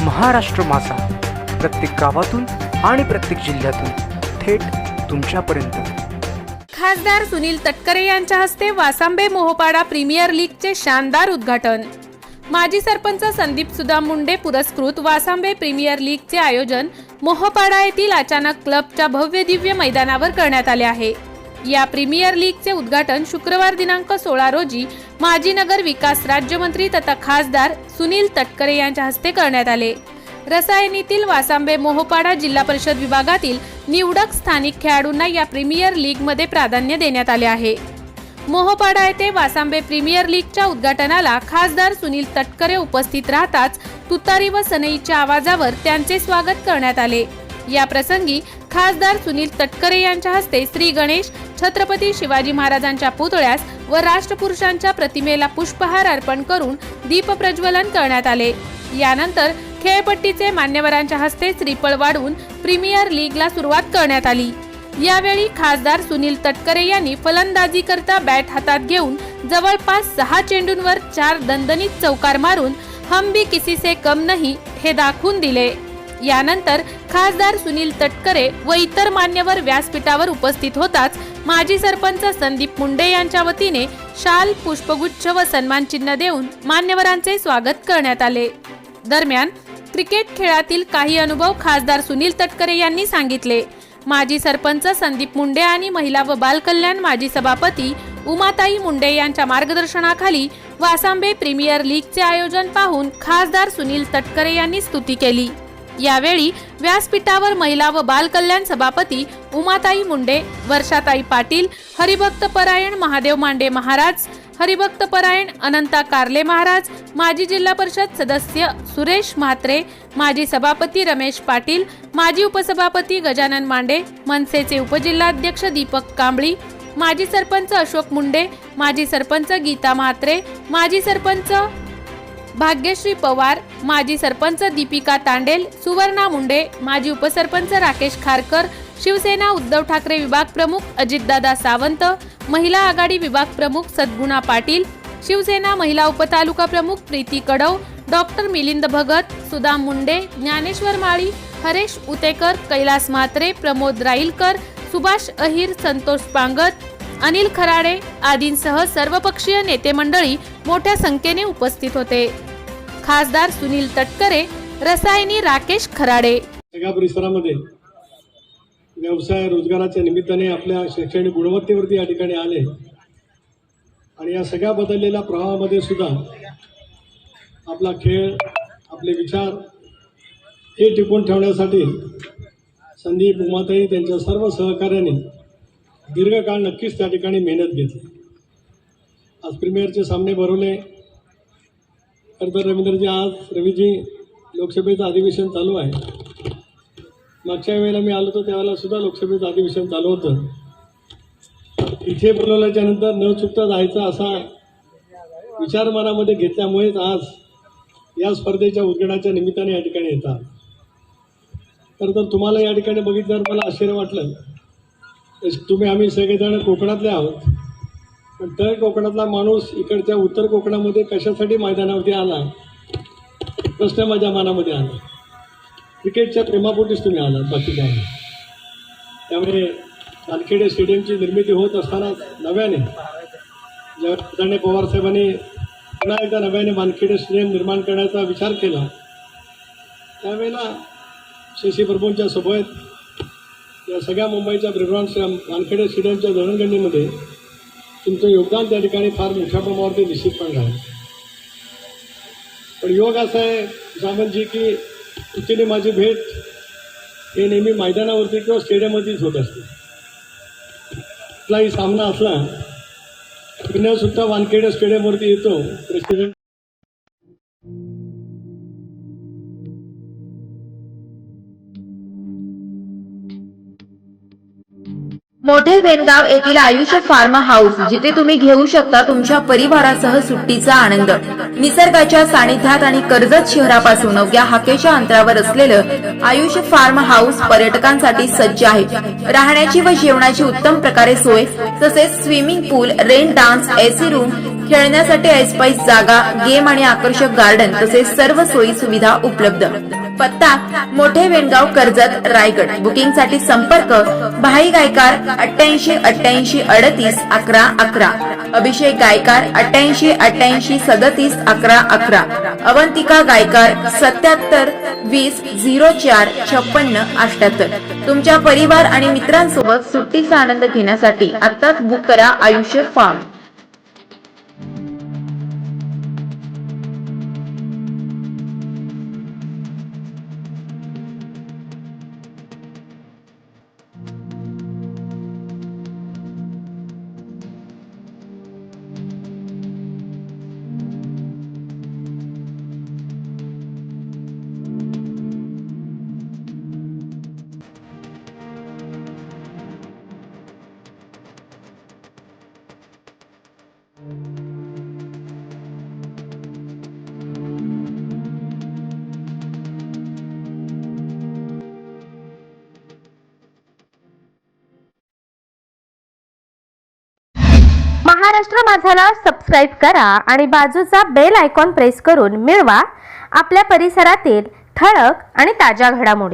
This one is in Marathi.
महाराष्ट्र मासा प्रत्येक गावातून आणि प्रत्येक जिल्ह्यातून थेट तुमच्यापर्यंत। खासदार सुनील तटकरे यांच्या हस्ते वासांबे मोहोपाडा प्रीमियर लीगचे शानदार उद्घाटन। माजी सरपंच संदीप सुदाम मुंडे पुरस्कृत वासांबे प्रीमियर लीगचे आयोजन मोहोपाडा येथील अचानक क्लबच्या भव्य दिव्य मैदानावर करण्यात आले आहे। या प्रीमियर लीगचे उद्घाटन शुक्रवार दिनांक 16 रोजी माजी नगर विकास राज्यमंत्री तथा खासदार सुनील तटकरे यांच्या हस्ते करण्यात आले। रसायनीतील वासांबे मोहोपाडा जिल्हा परिषद विभागातील निवडक स्थानिक खेळाडूंना या प्रीमियर लीग मध्ये प्राधान्य देण्यात आले आहे। मोहोपाडा येथे वासांबे प्रीमियर लीगच्या उद्घाटनाला खासदार सुनील तटकरे उपस्थित राहताच तुतारी व सनईच्या आवाजावर त्यांचे स्वागत करण्यात आले। या प्रसंगी खासदार सुनील तटकरे यांच्या हस्ते श्री गणेश, छत्रपती शिवाजी महाराजांच्या पुतळ्यास व राष्ट्रपुरुषांच्या प्रतिमेला पुष्पहार अर्पण करून दीप प्रज्वलन करण्यात आले। यानंतर खेळपट्टीचे मान्यवरांच्या हस्ते श्रीफळ वाढून प्रीमियर लीगला सुरुवात करण्यात आली। यावेळी खासदार सुनील तटकरे यांनी फलंदाजी करता बॅट हातात घेऊन जवळपास 6 चेंडूंवर 4 दणदणीत चौकार मारून हम भी किसी से कम नहीं हे दाखवून दिले। यानंतर खासदार सुनील तटकरे व इतर मान्यवर व्यासपीठावर उपस्थित होताच माजी सरपंच संदीप मुंडे यांच्या वतीने शाल, पुष्पगुच्छ व सन्मान चिन्ह देऊन मान्यवरांचे स्वागत करण्यात आले। दरम्यान क्रिकेट खेळातील काही अनुभव खासदार सुनील तटकरे यांनी सांगितले। माजी सरपंच संदीप मुंडे आणि महिला व बाल कल्याण माजी सभापती उमाताई मुंडे यांच्या मार्गदर्शनाखाली वासांबे प्रीमियर लीगचे आयोजन पाहून खासदार सुनील तटकरे यांनी स्तुती केली। यावेळी व्यासपीठावर महिला व बाल कल्याण सभापती उमाताई मुंडे, वर्षाताई पाटील, हरिभक्त परायण महादेव मांडे महाराज, हरिभक्त परायण अनंता कारले महाराज, माजी जिल्हा परिषद सदस्य सुरेश म्हात्रे, माजी सभापती रमेश पाटील, माजी उपसभापती गजानन मांडे, मनसेचे उपजिल्हाध्यक्ष दीपक कांबळी, माजी सरपंच अशोक मुंडे, माजी सरपंच गीता म्हात्रे, माजी सरपंच भाग्यश्री पवार, माजी सरपंच दीपिका तांडेल, सुवर्णा मुंडे, माजी उपसरपंच राकेश खारकर, शिवसेना उद्धव ठाकरे विभाग प्रमुख अजितदादा सावंत, महिला आघाडी विभाग प्रमुख सद्गुणा पाटील, शिवसेना महिला उपतालुका प्रमुख प्रीती कडव, डॉक्टर मिलिंद भगत, सुदाम मुंडे, ज्ञानेश्वर माळी, हरेश उतेकर, कैलास म्हात्रे, प्रमोद राईलकर, सुभाष अहिर, संतोष पांगत, अनिल खराडे आदींसह सर्वपक्षीय नेते मंडळी मोठ्या संख्येने उपस्थित होते। खासदार सुनील तटकरे, रसायनी राकेश खराडे। सगळ्या परिसरामध्ये व्यवसाय रोजगाराच्या निमित्ताने आपल्या शैक्षणिक गुणवत्तेवरती या ठिकाणी आले आणि या सगळ्या बदललेल्या प्रवाहामध्ये सुद्धा आपला खेळ, आपले विचार हे टिकून ठेवण्यासाठी संदीप, उमाताई त्यांच्या सर्व सहकार्याने दीर्घकाळ नक्कीच त्या ठिकाणी मेहनत घेतली। आज प्रीमियरचे सामने भरवले। तर रवींद्रजी, आज रवीजी लोकसभेचं अधिवेशन चालू आहे। मागच्या वेळेला मी आलो होतो त्यावेळेला सुद्धा लोकसभेचं अधिवेशन चालू होतं। इथे बोलवल्याच्या नंतर न चुकता जायचा असा विचार मनामध्ये घेतल्यामुळेच आज या स्पर्धेच्या उद्घाटनाच्या निमित्ताने या ठिकाणी येतात। तर तुम्हाला या ठिकाणी बघितल्यावर मला आश्चर्य वाटलं। आम्ही सगळेजण कोकणातले आहोत, पण तळ कोकणातला माणूस इकडच्या उत्तर कोकणामध्ये कशासाठी मैदानावरती आला प्रश्न माझ्या मनामध्ये आला। क्रिकेटच्या प्रेमापोटीच तुम्ही आलात, बाकी काय नाही। त्यामुळे वानखेडे स्टेडियमची निर्मिती होत असताना नव्याने ज्यावेळेला पवार साहेबांनी पुन्हा एकदा नव्याने वानखेडे स्टेडियम निर्माण करण्याचा विचार केला, त्यावेळेला शशी प्रभूंच्या सोबत या सगळ्या मुंबईच्या ब्रिव्हॉन्स वानखेडे स्टेडियमच्या जडणघडणीमध्ये तुमचं योगदान त्या ठिकाणी फार मोठ्या प्रमाणावरती निश्चितपणे आहे। पण योग असा आहे सामंतजी की तुमची माझी भेट हे नेहमी मैदानावरती किंवा स्टेडियममध्येच होत असते। कुठलाही सामना असला पुण्यासुद्धा वानखेडे स्टेडियमवरती येतो प्रेसिडेंट। मोठे बेनगाव येथील आयुष्य फार्म हाऊस, जिथे तुम्ही घेऊ शकता तुमच्या परिवारासह सुट्टीचा आनंद। निसर्गाच्या सानिध्यात आणि कर्जत शहरापासून अवघ्या हाकेच्या अंतरावर असलेलं आयुष्य फार्म हाऊस पर्यटकांसाठी सज्ज आहे। राहण्याची व जेवणाची उत्तम प्रकारे सोय, तसेच स्विमिंग पूल, रेन डान्स, एसी रूम, खेळण्यासाठी ऐसपैस जागा, गेम आणि आकर्षक गार्डन तसेच सर्व सोयी सुविधा उपलब्ध. पत्ता मोठे वेणगाव, कर्जत, रायगड. बुकिंगसाठी संपर्क भाई गायकार 88 88 38 11 11, अभिषेक गायकार 88 88 37 11 11, अवंतिका गायकार 77 20 04 56 78. तुमच्या परिवार आणि मित्रांसोबत सुट्टीचा आनंद घेण्यासाठी आत्ताच बुक करा आयुष्य फार्म. महाराष्ट्र माझाला सबस्क्राईब करा आणि बाजूचा बेल आयकॉन प्रेस करून मिळवा आपल्या परिसरातील ठळक आणि ताज्या घडामोडी.